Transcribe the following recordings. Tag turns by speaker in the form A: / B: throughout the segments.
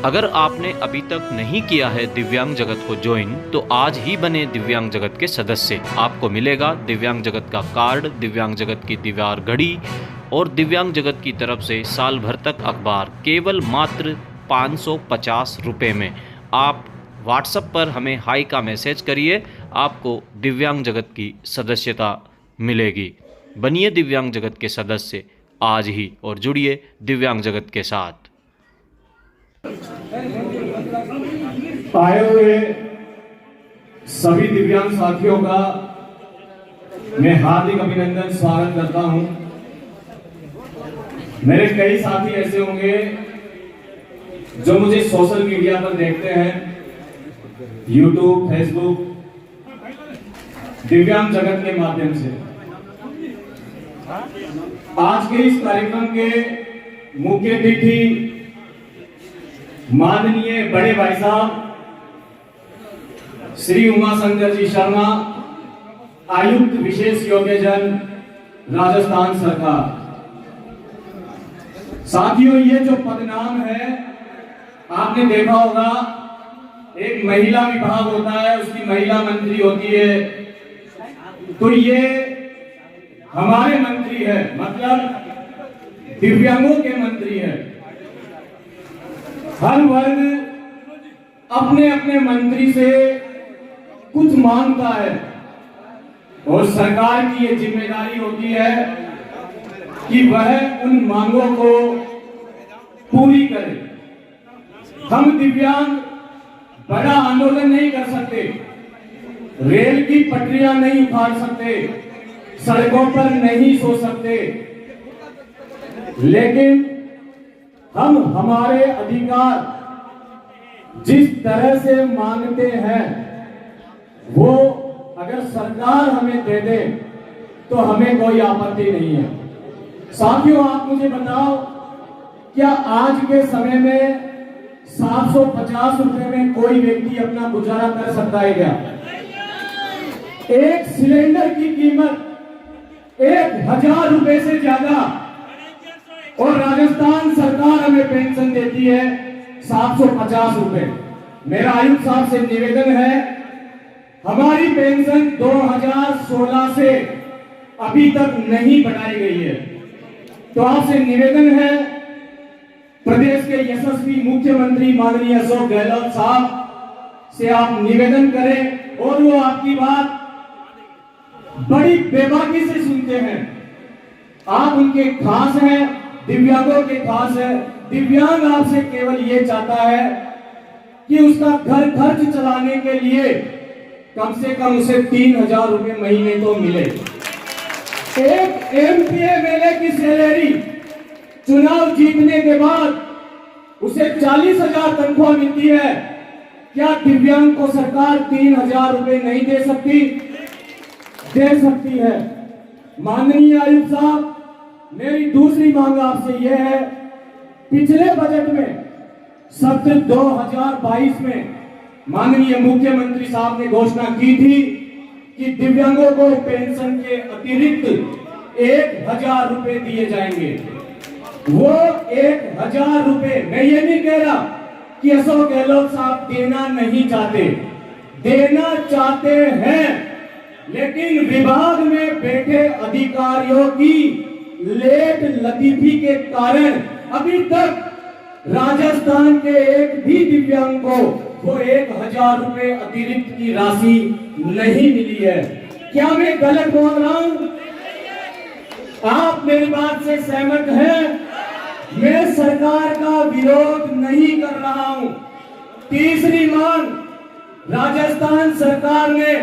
A: अगर आपने अभी तक नहीं किया है दिव्यांग जगत को ज्वाइन, तो आज ही बने दिव्यांग जगत के सदस्य। आपको मिलेगा दिव्यांग जगत का कार्ड, दिव्यांग जगत की दीवार घड़ी और दिव्यांग जगत की तरफ से साल भर तक अखबार, केवल मात्र 550 रुपये में। आप व्हाट्सएप पर हमें हाई का मैसेज करिए, आपको दिव्यांग जगत की सदस्यता मिलेगी। बनिए दिव्यांग जगत के सदस्य आज ही और जुड़िए दिव्यांग जगत के साथ।
B: आए हुए सभी दिव्यांग साथियों का मैं हार्दिक अभिनंदन स्वागत करता हूं। मेरे कई साथी ऐसे होंगे जो मुझे सोशल मीडिया पर देखते हैं, यूट्यूब, फेसबुक, दिव्यांग जगत के माध्यम से। आज के इस कार्यक्रम के मुख्य अतिथि माननीय बड़े भाई साहब श्री उमाशंकर जी शर्मा, आयुक्त विशेष योग्यजन, राजस्थान सरकार। साथियों, ये जो पदनाम है आपने देखा होगा, एक महिला विभाग होता है, उसकी महिला मंत्री होती है, तो ये हमारे मंत्री है, मतलब दिव्यांगों के मंत्री है। हर वर्ग अपने अपने मंत्री से कुछ मांगता है और सरकार की ये जिम्मेदारी होती है कि वह उन मांगों को पूरी करे। हम दिव्यांग बड़ा आंदोलन नहीं कर सकते, रेल की पटरियां नहीं उखाड़ सकते, सड़कों पर नहीं सो सकते, लेकिन हम हमारे अधिकार जिस तरह से मांगते हैं वो अगर सरकार हमें दे दे तो हमें कोई आपत्ति नहीं है। साथियों, आप मुझे बताओ, क्या आज के समय में 750 रुपए में कोई व्यक्ति अपना गुजारा कर सकता है क्या? एक सिलेंडर की कीमत 1000 रुपए से ज्यादा, और राजस्थान सरकार हमें पेंशन देती है 750 रुपए। मेरा आयुक्त साहब से निवेदन है, हमारी पेंशन 2016 से अभी तक नहीं बढ़ाई गई है, तो आपसे निवेदन है, प्रदेश के यशस्वी मुख्यमंत्री माननीय अशोक गहलोत साहब से आप निवेदन करें और वो आपकी बात बड़ी बेबाकी से सुनते हैं। आप उनके खास हैं, दिव्यांगों के खास है। दिव्यांग आपसे केवल ये चाहता है कि उसका घर खर्च चलाने के लिए कम से कम उसे 3000 रुपए महीने तो मिले। एक एमपी एमएलए की सैलरी चुनाव जीतने के बाद उसे 40,000 तनख्वाह मिलती है। क्या दिव्यांग को सरकार 3000 रुपए नहीं दे सकती? दे सकती है। माननीय आयुक्त साहब, मेरी दूसरी मांग आपसे यह है, पिछले बजट में सत्र 2022 में माननीय मुख्यमंत्री साहब ने घोषणा की थी कि दिव्यांगों को पेंशन के अतिरिक्त 1000 रुपए दिए जाएंगे। वो 1000 रुपए, मैं ये नहीं कह रहा कि अशोक गहलोत साहब देना नहीं चाहते, देना चाहते हैं, लेकिन विभाग में बैठे अधिकारियों की लेट लतीफी के कारण अभी तक राजस्थान के एक भी दिव्यांग को वो 1000 रुपए अतिरिक्त की राशि नहीं मिली है। क्या मैं गलत बोल रहा हूं? आप मेरी बात से सहमत हैं? मैं सरकार का विरोध नहीं कर रहा हूं। तीसरी मांग, राजस्थान सरकार ने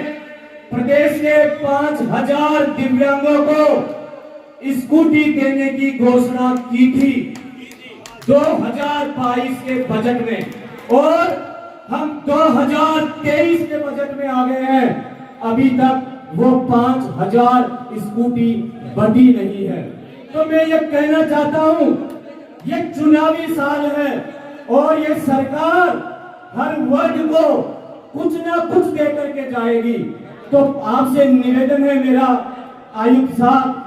B: प्रदेश के 5000 दिव्यांगों को स्कूटी देने की घोषणा की थी 2022 के बजट में, और हम 2023 के बजट में आ गए हैं, अभी तक वो 5000 स्कूटी बढ़ी नहीं है। तो मैं ये कहना चाहता हूं, ये चुनावी साल है और ये सरकार हर वर्ग को कुछ ना कुछ दे करके जाएगी। तो आपसे निवेदन है मेरा आयुक्त साहब,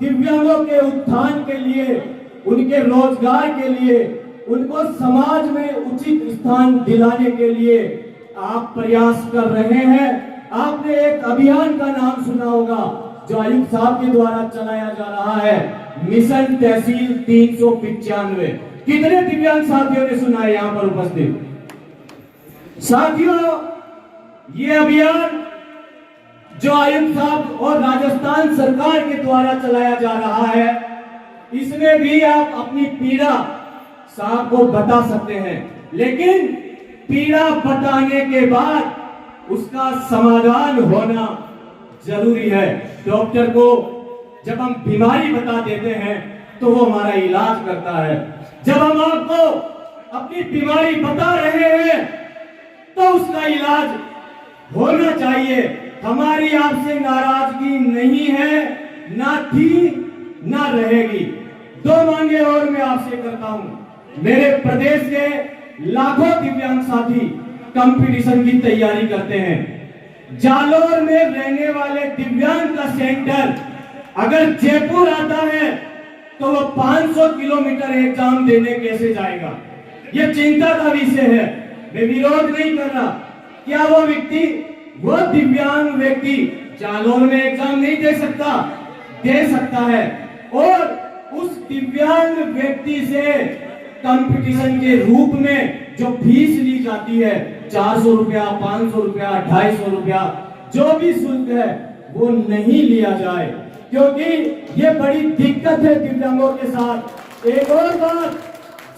B: दिव्यांगों के उत्थान के लिए, उनके रोजगार के लिए, उनको समाज में उचित स्थान दिलाने के लिए आप प्रयास कर रहे हैं। आपने एक अभियान का नाम सुना होगा जो आयुक्त साहब के द्वारा चलाया जा रहा है, मिशन तहसील 395। कितने दिव्यांग साथियों ने सुना है यहां पर उपस्थित? साथियों, ये अभियान जो आयुक्त साहब और राजस्थान सरकार के द्वारा चलाया जा रहा है, इसमें भी आप अपनी पीड़ा साहब को बता सकते हैं, लेकिन पीड़ा बताने के बाद उसका समाधान होना जरूरी है। डॉक्टर को जब हम बीमारी बता देते हैं तो वो हमारा इलाज करता है। जब हम आपको अपनी बीमारी बता रहे हैं तो उसका इलाज होना चाहिए। हमारी आपसे नाराजगी नहीं है, ना थी ना रहेगी। दो मांगे और मैं आपसे करता हूं। मेरे प्रदेश के लाखों दिव्यांग साथी कंपटीशन की तैयारी करते हैं। जालोर में रहने वाले दिव्यांग का सेंटर अगर जयपुर आता है तो वो 500 किलोमीटर एग्जाम देने कैसे जाएगा? ये चिंता का विषय है। मैं विरोध नहीं कर रहा। क्या वो दिव्यांग व्यक्ति जालोर में एग्जाम नहीं दे सकता? दे सकता है। और उस दिव्यांग व्यक्ति से कंपटीशन के रूप में जो फीस ली जाती है, 400 रुपया, 500 रुपया, 250 रुपया, जो भी शुल्क है वो नहीं लिया जाए, क्योंकि ये बड़ी दिक्कत है दिव्यांगों के साथ। एक और बात,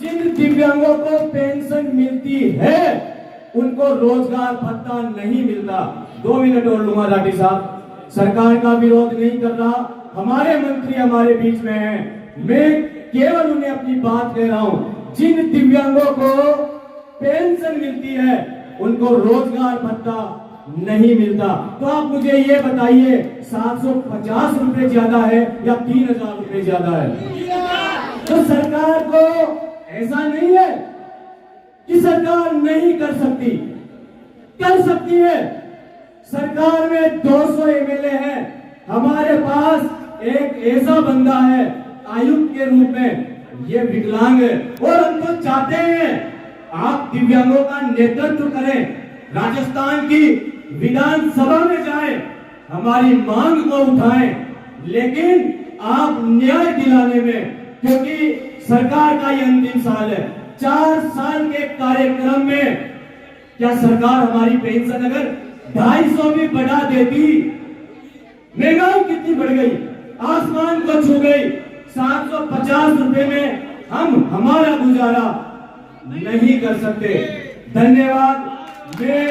B: जिन दिव्यांगों को पेंशन मिलती है उनको रोजगार भत्ता नहीं मिलता। 2 मिनट और लूंगा लाठी साहब। सरकार का विरोध नहीं कर रहा, हमारे मंत्री हमारे बीच में हैं। मैं केवल उन्हें अपनी बात कह रहा हूं। जिन दिव्यांगों को पेंशन मिलती है उनको रोजगार भत्ता नहीं मिलता। तो आप मुझे ये बताइए, 750 रुपए ज्यादा है या 3000 रुपए ज्यादा है? तो सरकार को ऐसा नहीं है कि सरकार नहीं कर सकती, कर सकती है। सरकार में 200 एमएलए है। हमारे पास एक ऐसा बंदा है आयुक्त के रूप में, ये विकलांग है, और हम तो चाहते हैं आप दिव्यांगों का नेतृत्व करें, राजस्थान की विधानसभा में जाएं, हमारी मांग को उठाएं, लेकिन आप न्याय दिलाने में, क्योंकि सरकार का ये अंतिम साल है। 4 साल के कार्यक्रम में क्या सरकार हमारी पेंशन अगर 250 भी बढ़ा देती? महंगाई कितनी बढ़ गई, आसमान को छू गई। 750 रुपए में हम हमारा गुजारा नहीं कर सकते। धन्यवाद। मैं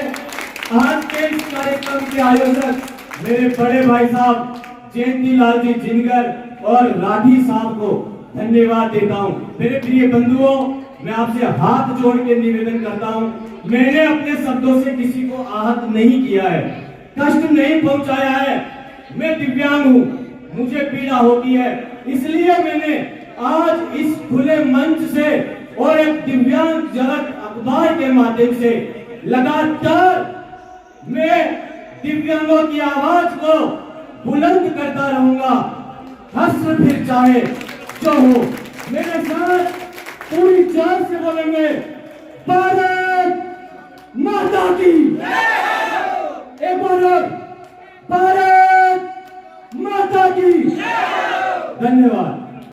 B: आज के इस कार्यक्रम के आयोजक मेरे बड़े भाई साहब जयंती लाल जी जिनगर और राठी साहब को धन्यवाद देता हूं। मेरे प्रिय बंधुओं, मैं आपसे हाथ जोड़ के निवेदन करता हूं, मैंने अपने शब्दों से किसी को आहत नहीं किया है, कष्ट नहीं पहुंचाया है। मैं दिव्यांग हूं, मुझे पीड़ा होती है, इसलिए मैंने आज इस खुले मंच से और एक दिव्यांग जगत अखबार के माध्यम से लगातार मैं दिव्यांगों की आवाज को बुलंद करता रहूंगा। हस्र फिर चाहे जो हो। मेरे साथ पूरी जान से बोलेंगे, भारत माता की। एक बार भारत माता की। धन्यवाद।